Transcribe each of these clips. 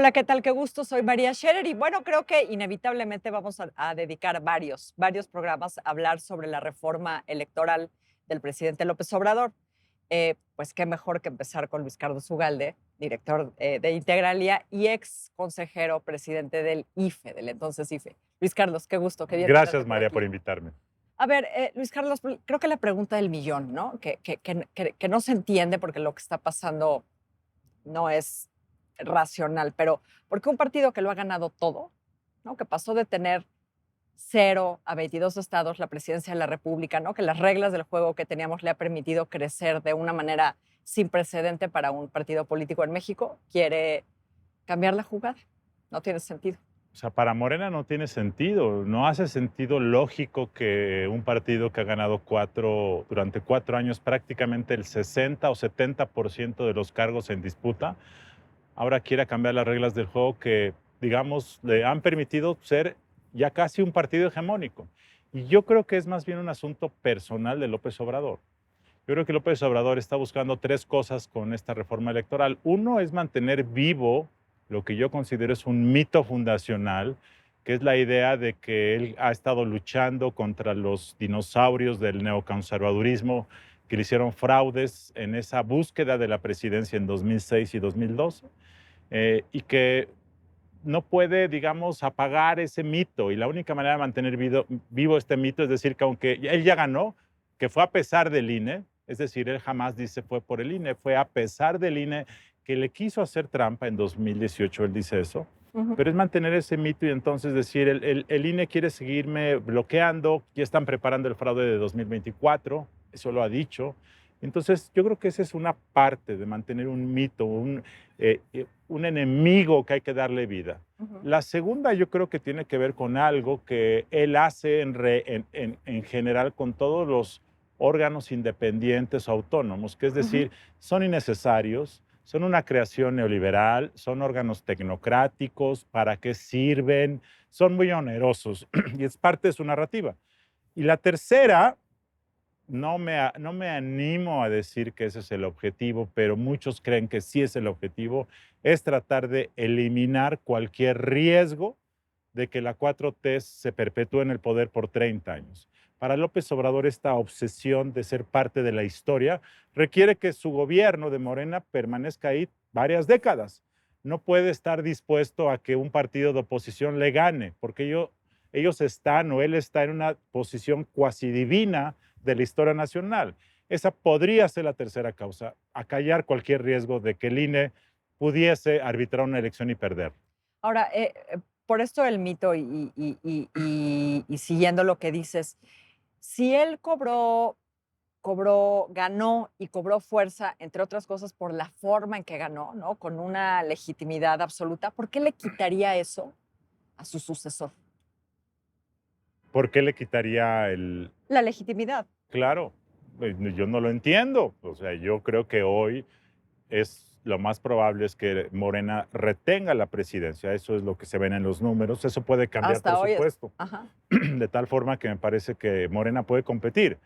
Hola, ¿qué tal? Qué gusto, soy María Scherer y bueno, creo que inevitablemente vamos a dedicar varios programas a hablar sobre la reforma electoral del presidente López Obrador. Pues qué mejor que empezar con Luis Carlos Ugalde, director de Integralia y ex consejero presidente del IFE, del entonces IFE. Luis Carlos, qué gusto, qué bien tenerte Gracias, por María, por aquí. invitarme. A ver, Luis Carlos, creo que la pregunta del millón, ¿no? Que no se entiende porque lo que está pasando no es racional, pero ¿por qué un partido que lo ha ganado todo, ¿no? Que pasó de tener 0 a 22 estados la presidencia de la República, ¿no? Que las reglas del juego que teníamos le ha permitido crecer de una manera sin precedente para un partido político en México, quiere cambiar la jugada? No tiene sentido. O sea, para Morena no tiene sentido, no hace sentido lógico que un partido que ha ganado durante 4 años prácticamente el 60 o 70% de los cargos en disputa, ahora quiera cambiar las reglas del juego que, digamos, le han permitido ser ya casi un partido hegemónico. Y yo creo que es más bien un asunto personal de López Obrador. Yo creo que López Obrador está buscando tres cosas con esta reforma electoral. Uno es mantener vivo lo que yo considero es un mito fundacional, que es la idea de que él ha estado luchando contra los dinosaurios del neoconservadurismo que le hicieron fraudes en esa búsqueda de la presidencia en 2006 y 2012, y que no puede, digamos, apagar ese mito. Y la única manera de mantener vivo este mito es decir que aunque él ya ganó, que fue a pesar del INE, es decir, él jamás dice fue por el INE, fue a pesar del INE que le quiso hacer trampa en 2018, él dice eso, Ujú. pero es mantener ese mito y entonces decir, el INE quiere seguirme bloqueando, ya están preparando el fraude de 2024, eso lo ha dicho. Entonces, yo creo que esa es una parte de mantener un mito, un enemigo que hay que darle vida. Ujú. La segunda yo creo que tiene que ver con algo que él hace en general con todos los órganos independientes o autónomos, que es Ujú. decir, son innecesarios, son una creación neoliberal, son órganos tecnocráticos, ¿para qué sirven? Son muy onerosos y es parte de su narrativa. Y la tercera, no me animo a decir que ese es el objetivo, pero muchos creen que sí es el objetivo, es tratar de eliminar cualquier riesgo de que la 4T se perpetúe en el poder por 30 años. Para López Obrador, esta obsesión de ser parte de la historia requiere que su gobierno de Morena permanezca ahí varias décadas. No puede estar dispuesto a que un partido de oposición le gane, porque ellos están o él está en una posición cuasi divina de la historia nacional. Esa podría ser la tercera causa, acallar cualquier riesgo de que el INE pudiese arbitrar una elección y perder. Ahora, por esto del mito y siguiendo lo que dices, si él ganó y cobró fuerza, entre otras cosas, por la forma en que ganó, ¿no? Con una legitimidad absoluta, ¿por qué le quitaría eso a su sucesor? ¿Por qué le quitaría el? La legitimidad. Claro, yo no lo entiendo. O sea, yo creo que hoy lo más probable es que Morena retenga la presidencia. Eso es lo que se ven en los números. Eso puede cambiar, por Hasta hoy es. supuesto, Ajá. de tal forma que me parece que Morena puede competir.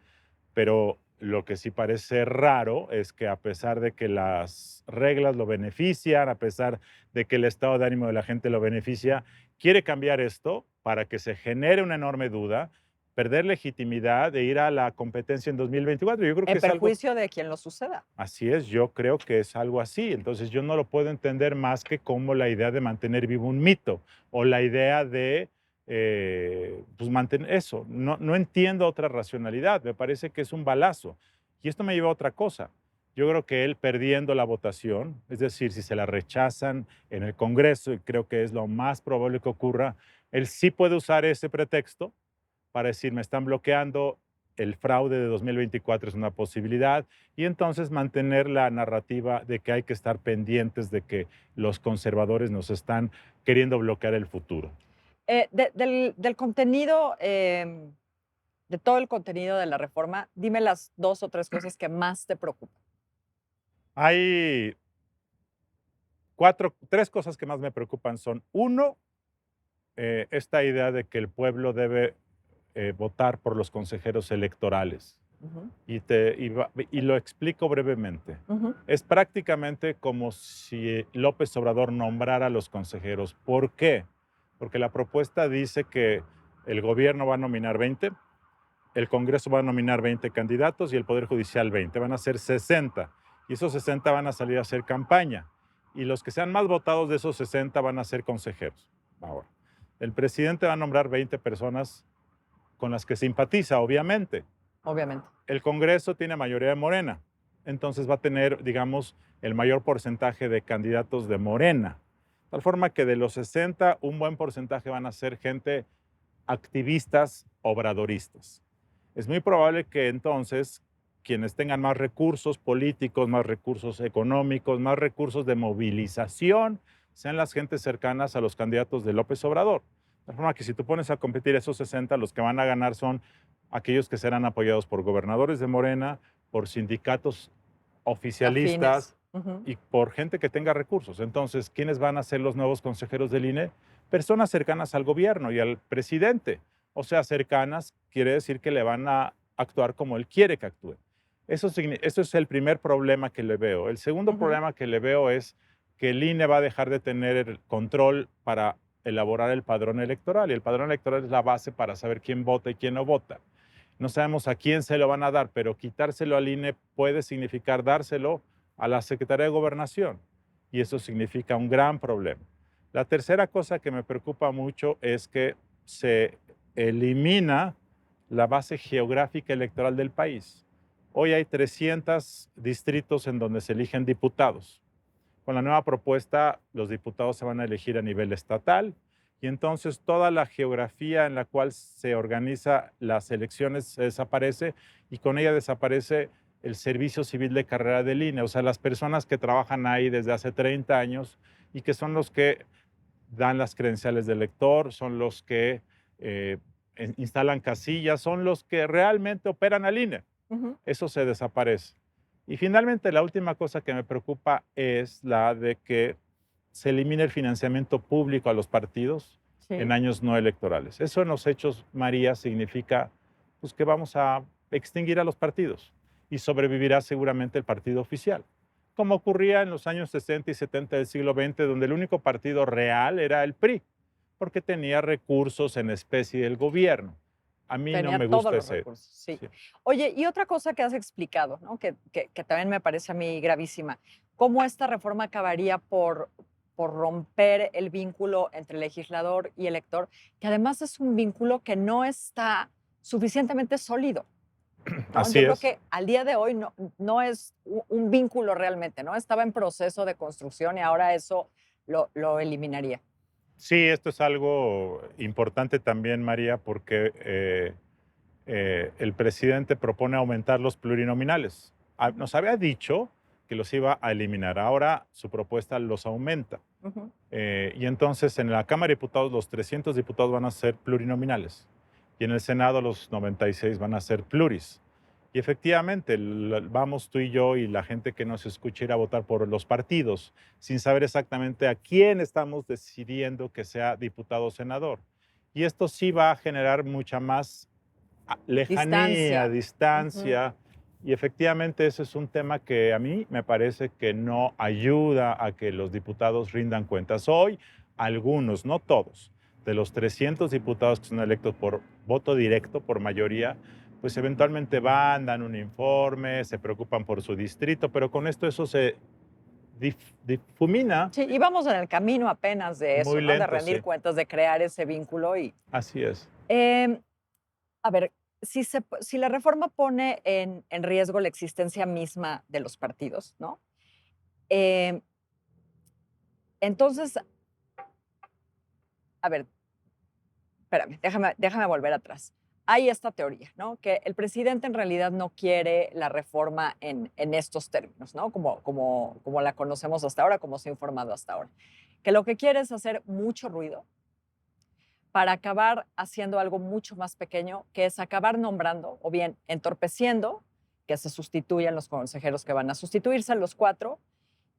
Pero lo que sí parece raro es que a pesar de que las reglas lo benefician, a pesar de que el estado de ánimo de la gente lo beneficia, quiere cambiar esto para que se genere una enorme duda, perder legitimidad de ir a la competencia en 2024. Yo creo que En es algo, perjuicio de quien lo suceda. así es, yo creo que es algo así. Entonces yo no lo puedo entender más que como la idea de mantener vivo un mito o la idea de pues mantener eso. No entiendo otra racionalidad, me parece que es un balazo. Y esto me lleva a otra cosa. Yo creo que él perdiendo la votación, es decir, si se la rechazan en el Congreso, y creo que es lo más probable que ocurra, él sí puede usar ese pretexto para decir, me están bloqueando, el fraude de 2024 es una posibilidad, y entonces mantener la narrativa de que hay que estar pendientes de que los conservadores nos están queriendo bloquear el futuro. Del contenido, de todo el contenido de la reforma, dime las 2 o 3 cosas que más te preocupan. Hay tres cosas que más me preocupan son, uno, esta idea de que el pueblo debe votar por los consejeros electorales. Ujú, y lo explico brevemente. ujú, Es prácticamente como si López Obrador nombrara a los consejeros. ¿Por qué? Porque la propuesta dice que el gobierno va a nominar 20, el Congreso va a nominar 20 candidatos y el Poder Judicial 20. Van a ser 60. Y esos 60 van a salir a hacer campaña. Y los que sean más votados de esos 60 van a ser consejeros. Ahora, el presidente va a nombrar 20 personas con las que simpatiza, obviamente. obviamente. El Congreso tiene mayoría de Morena, entonces va a tener, digamos, el mayor porcentaje de candidatos de Morena. De tal forma que de los 60, un buen porcentaje van a ser gente activistas obradoristas. Es muy probable que entonces quienes tengan más recursos políticos, más recursos económicos, más recursos de movilización, sean las gentes cercanas a los candidatos de López Obrador. De forma que si tú pones a competir esos 60, los que van a ganar son aquellos que serán apoyados por gobernadores de Morena, por sindicatos Afines. oficialistas Ujú, y por gente que tenga recursos. Entonces, ¿quiénes van a ser los nuevos consejeros del INE? Personas cercanas al gobierno y al presidente. O sea, cercanas quiere decir que le van a actuar como él quiere que actúe. Eso es el primer problema que le veo. El segundo ujú. problema que le veo es que el INE va a dejar de tener el control para elaborar el padrón electoral. Y el padrón electoral es la base para saber quién vota y quién no vota. No sabemos a quién se lo van a dar, pero quitárselo al INE puede significar dárselo a la Secretaría de Gobernación. Y eso significa un gran problema. La tercera cosa que me preocupa mucho es que se elimina la base geográfica electoral del país. Hoy hay 300 distritos en donde se eligen diputados. Con la nueva propuesta, los diputados se van a elegir a nivel estatal y entonces toda la geografía en la cual se organiza las elecciones se desaparece y con ella desaparece el servicio civil de carrera del INE, o sea, las personas que trabajan ahí desde hace 30 años y que son los que dan las credenciales del elector, son los que eh, instalan casillas, son los que realmente operan al INE. Ujú, Eso se desaparece. Y finalmente, la última cosa que me preocupa es la de que se elimine el financiamiento público a los partidos en sí. años no electorales. Eso en los hechos, María, significa pues, que vamos a extinguir a los partidos y sobrevivirá seguramente el partido oficial, como ocurría en los años 60 y 70 del siglo XX, donde el único partido real era el PRI, porque tenía recursos en especie del gobierno. A mí no Tenía me todos gusta los ese. recursos, sí. Sí. Oye, y otra cosa que has explicado, ¿no? Que también me parece a mí gravísima, cómo esta reforma acabaría por romper el vínculo entre legislador y elector, que además es un vínculo que no está suficientemente sólido, ¿no? Así Yo creo es. que al día de hoy no es un vínculo realmente, ¿no? Estaba en proceso de construcción y ahora eso lo eliminaría. Sí, esto es algo importante también, María, porque el presidente propone aumentar los plurinominales. Ujú, Nos había dicho que los iba a eliminar, ahora su propuesta los aumenta. ujú. Y entonces en la Cámara de Diputados los 300 diputados van a ser plurinominales y en el Senado los 96 van a ser pluris. Y efectivamente, vamos tú y yo y la gente que nos escucha ir a votar por los partidos sin saber exactamente a quién estamos decidiendo que sea diputado o senador. Y esto sí va a generar mucha más lejanía, Distancia. Ujú. distancia. Y efectivamente ese es un tema que a mí me parece que no ayuda a que los diputados rindan cuentas. Hoy, algunos, no todos, de los 300 diputados que son electos por voto directo, por mayoría, pues eventualmente van, dan un informe, se preocupan por su distrito, pero con esto eso se difumina Sí, y vamos en el camino apenas de eso, muy ¿no? De lento, rendir sí. cuentas, de crear ese vínculo y, Así es. em, a ver, si la reforma pone en riesgo la existencia misma de los partidos, ¿no? Em, entonces, a ver, espérame, déjame volver atrás. Hay esta teoría, ¿no? Que el presidente en realidad no quiere la reforma en estos términos, ¿no? Como la conocemos hasta ahora, como se ha informado hasta ahora. Que lo que quiere es hacer mucho ruido para acabar haciendo algo mucho más pequeño, que es acabar nombrando o bien entorpeciendo que se sustituyan los consejeros que van a sustituirse, los cuatro,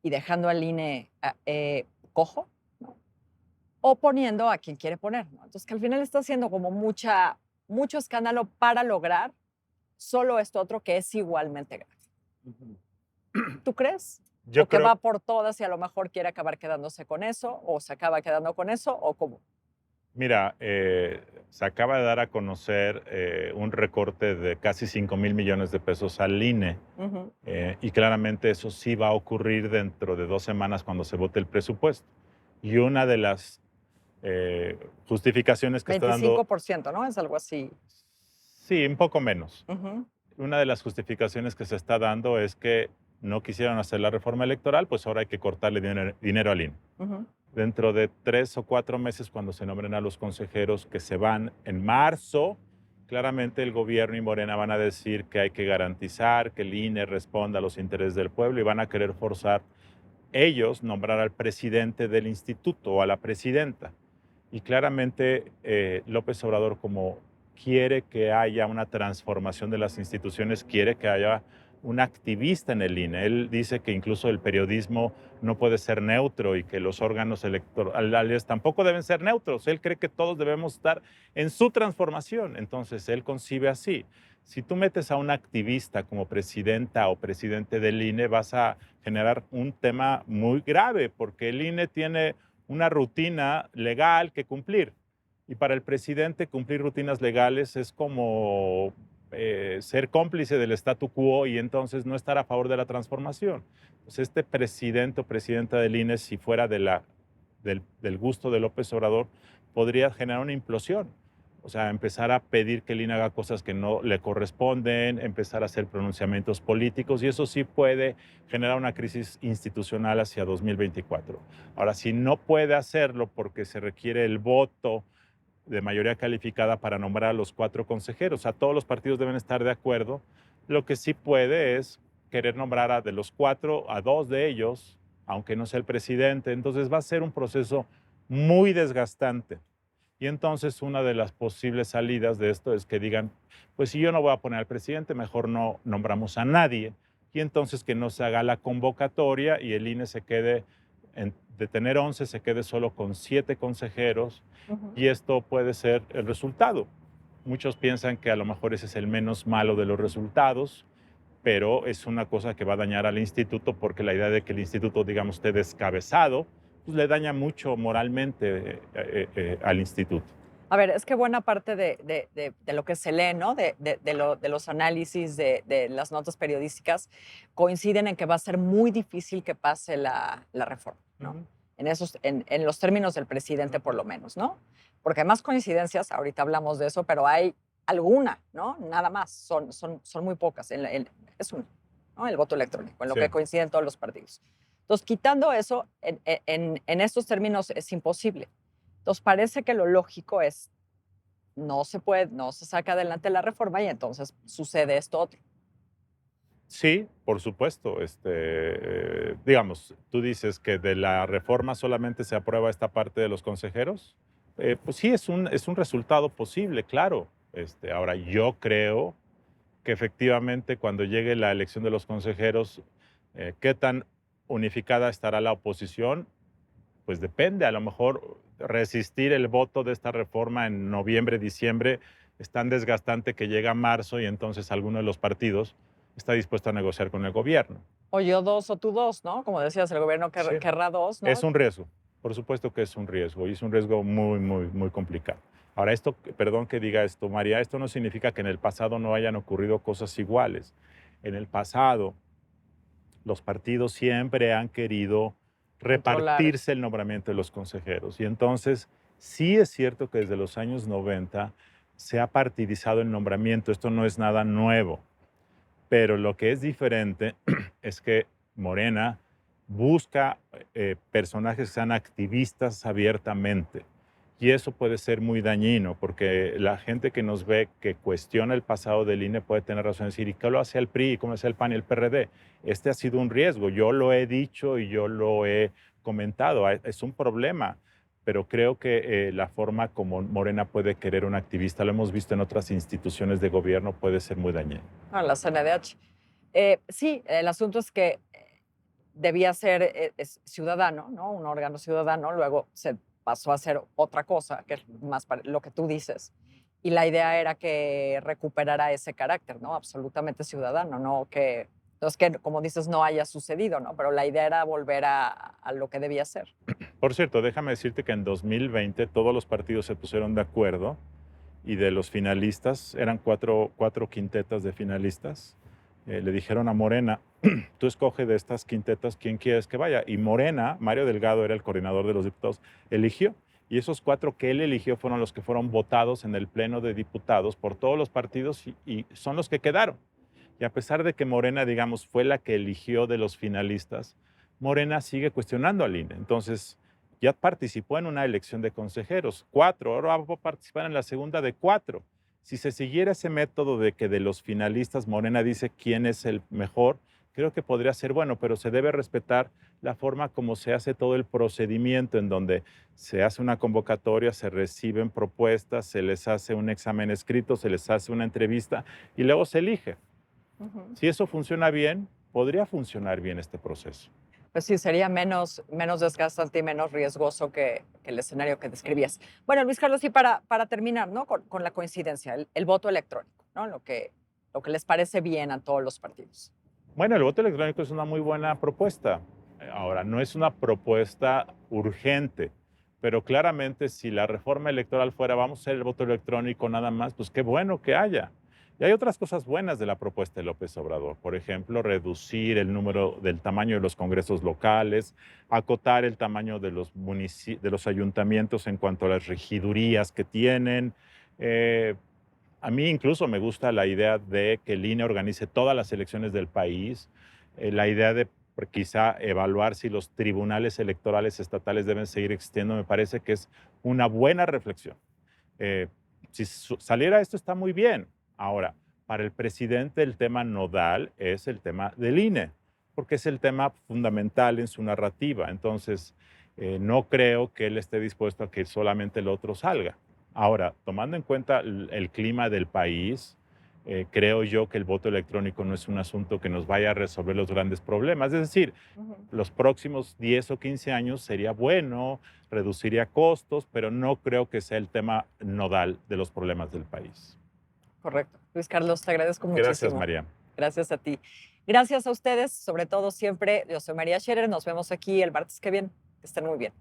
y dejando al INE cojo, ¿no? O poniendo a quien quiere poner, ¿no? Entonces, que al final está haciendo como mucho escándalo para lograr solo esto otro que es igualmente grave. ¿Tú crees? Yo ¿O que creo, va por todas y a lo mejor quiere acabar quedándose con eso? ¿O se acaba quedando con eso? ¿O cómo? mira, se acaba de dar a conocer un recorte de casi 5,000 millones de pesos al INE. Ujú. Y claramente eso sí va a ocurrir dentro de 2 semanas cuando se vote el presupuesto. Y una de las justificaciones que está dando, 25%, ¿no? Es algo así. sí, un poco menos. Ujú, Una de las justificaciones que se está dando es que no quisieron hacer la reforma electoral, pues ahora hay que cortarle dinero al INE. ujú. Dentro de 3 o 4 meses, cuando se nombren a los consejeros que se van en marzo, claramente el gobierno y Morena van a decir que hay que garantizar que el INE responda a los intereses del pueblo y van a querer forzar ellos nombrar al presidente del instituto o a la presidenta. Y claramente López Obrador, como quiere que haya una transformación de las instituciones, quiere que haya un activista en el INE. Él dice que incluso el periodismo no puede ser neutro y que los órganos electorales tampoco deben ser neutros. Él cree que todos debemos estar en su transformación. Entonces, él concibe así. Si tú metes a un activista como presidenta o presidente del INE, vas a generar un tema muy grave, porque el INE tiene una rutina legal que cumplir. Y para el presidente cumplir rutinas legales es como ser cómplice del statu quo y entonces no estar a favor de la transformación. Pues este presidente o presidenta del INE, si fuera del gusto de López Obrador, podría generar una implosión. O sea, empezar a pedir que el INE haga cosas que no le corresponden, empezar a hacer pronunciamientos políticos, y eso sí puede generar una crisis institucional hacia 2024. Ahora, si no puede hacerlo porque se requiere el voto de mayoría calificada para nombrar a los 4 consejeros, o sea, todos los partidos deben estar de acuerdo, lo que sí puede es querer nombrar de los 4 a 2 de ellos, aunque no sea el presidente. Entonces va a ser un proceso muy desgastante. Y entonces una de las posibles salidas de esto es que digan, pues si yo no voy a poner al presidente, mejor no nombramos a nadie. Y entonces que no se haga la convocatoria y el INE se quede, de tener 11, se quede solo con 7 consejeros, Ujú. y esto puede ser el resultado. Muchos piensan que a lo mejor ese es el menos malo de los resultados, pero es una cosa que va a dañar al instituto, porque la idea de que el instituto, digamos, esté descabezado, pues le daña mucho moralmente al instituto. A ver, es que buena parte de lo que se lee, ¿no? De los análisis, de las notas periodísticas, coinciden en que va a ser muy difícil que pase la reforma, ¿no? Ujú. En los términos del presidente, por lo menos, ¿no? Porque hay más coincidencias, ahorita hablamos de eso, pero hay alguna, ¿no? Nada más, son muy pocas. Es una, ¿no? El voto electrónico, en lo Sí. que coinciden todos los partidos. Entonces, quitando eso, en estos términos es imposible. Entonces, parece que lo lógico es, no se puede, no se saca adelante la reforma y entonces sucede esto otro. Sí, por supuesto. Digamos, tú dices que de la reforma solamente se aprueba esta parte de los consejeros. Pues sí, es un resultado posible, claro. Ahora, yo creo que efectivamente cuando llegue la elección de los consejeros, qué tan unificada estará la oposición, pues depende. A lo mejor resistir el voto de esta reforma en noviembre, diciembre, es tan desgastante que llega marzo y entonces alguno de los partidos está dispuesto a negociar con el gobierno. O yo dos o tú dos, ¿no? Como decías, el gobierno Sí. querrá dos, Es ¿no? un riesgo, por supuesto que es un riesgo, y es un riesgo muy, muy, muy complicado. Ahora, perdón que diga esto, María, esto no significa que en el pasado no hayan ocurrido cosas iguales. En el pasado, los partidos siempre han querido Controlar. repartirse el nombramiento de los consejeros. Y entonces, sí es cierto que desde los años 90 se ha partidizado el nombramiento. Esto no es nada nuevo. Pero lo que es diferente es que Morena busca personajes que sean activistas abiertamente. Y eso puede ser muy dañino, porque la gente que nos ve, que cuestiona el pasado del INE, puede tener razón en decir, ¿y qué lo hace el PRI? ¿Y cómo hace el PAN y el PRD? Este ha sido un riesgo. Yo lo he dicho y yo lo he comentado. Es un problema, pero creo que la forma como Morena puede querer un activista, lo hemos visto en otras instituciones de gobierno, puede ser muy dañino. Ah, la CNDH. Sí, el asunto es que debía ser es ciudadano, ¿no? Un órgano ciudadano, luego se pasó a ser otra cosa, que es más lo que tú dices. y la idea era que recuperara ese carácter, ¿no? Absolutamente ciudadano, no es que, como dices, no haya sucedido, ¿no? Pero la idea era volver a lo que debía ser. Por cierto, déjame decirte que en 2020 todos los partidos se pusieron de acuerdo y de los finalistas, eran cuatro quintetas de finalistas, le dijeron a Morena, tú escoge de estas quintetas quién quieres que vaya. Y Morena, Mario Delgado era el coordinador de los diputados, eligió. Y esos 4 que él eligió fueron los que fueron votados en el Pleno de Diputados por todos los partidos y son los que quedaron. Y a pesar de que Morena, digamos, fue la que eligió de los finalistas, Morena sigue cuestionando al INE. Entonces, ya participó en una elección de consejeros, 4, ahora va a participar en la segunda de 4. Si se siguiera ese método de que de los finalistas Morena dice quién es el mejor, creo que podría ser bueno, pero se debe respetar la forma como se hace todo el procedimiento, en donde se hace una convocatoria, se reciben propuestas, se les hace un examen escrito, se les hace una entrevista y luego se elige. Si eso funciona bien, podría funcionar bien este proceso. Pues sí, sería menos desgastante y menos riesgoso que el escenario que describías. Bueno, Luis Carlos, y para terminar, ¿no? Con la coincidencia, el voto electrónico, ¿no? Lo que les parece bien a todos los partidos. Bueno, el voto electrónico es una muy buena propuesta. Ahora, no es una propuesta urgente, pero claramente si la reforma electoral fuera vamos a hacer el voto electrónico nada más, pues qué bueno que haya. Y hay otras cosas buenas de la propuesta de López Obrador. Por ejemplo, reducir el número del tamaño de los congresos locales, acotar el tamaño de los ayuntamientos en cuanto a las regidurías que tienen. A mí incluso me gusta la idea de que el INE organice todas las elecciones del país, la idea de quizá evaluar si los tribunales electorales estatales deben seguir existiendo, me parece que es una buena reflexión. Eh, si saliera esto está muy bien. Ahora, para el presidente el tema nodal es el tema del INE, porque es el tema fundamental en su narrativa. Entonces, no creo que él esté dispuesto a que solamente el otro salga. Ahora, tomando en cuenta el clima del país, creo yo que el voto electrónico no es un asunto que nos vaya a resolver los grandes problemas. Es decir, los próximos 10 o 15 años sería bueno, reduciría costos, pero no creo que sea el tema nodal de los problemas del país. Correcto. Luis Carlos, te agradezco Gracias, muchísimo. María. Gracias a ti. Gracias a ustedes, sobre todo siempre. Yo soy María Scherer. Nos vemos aquí el martes que viene. Que estén muy bien.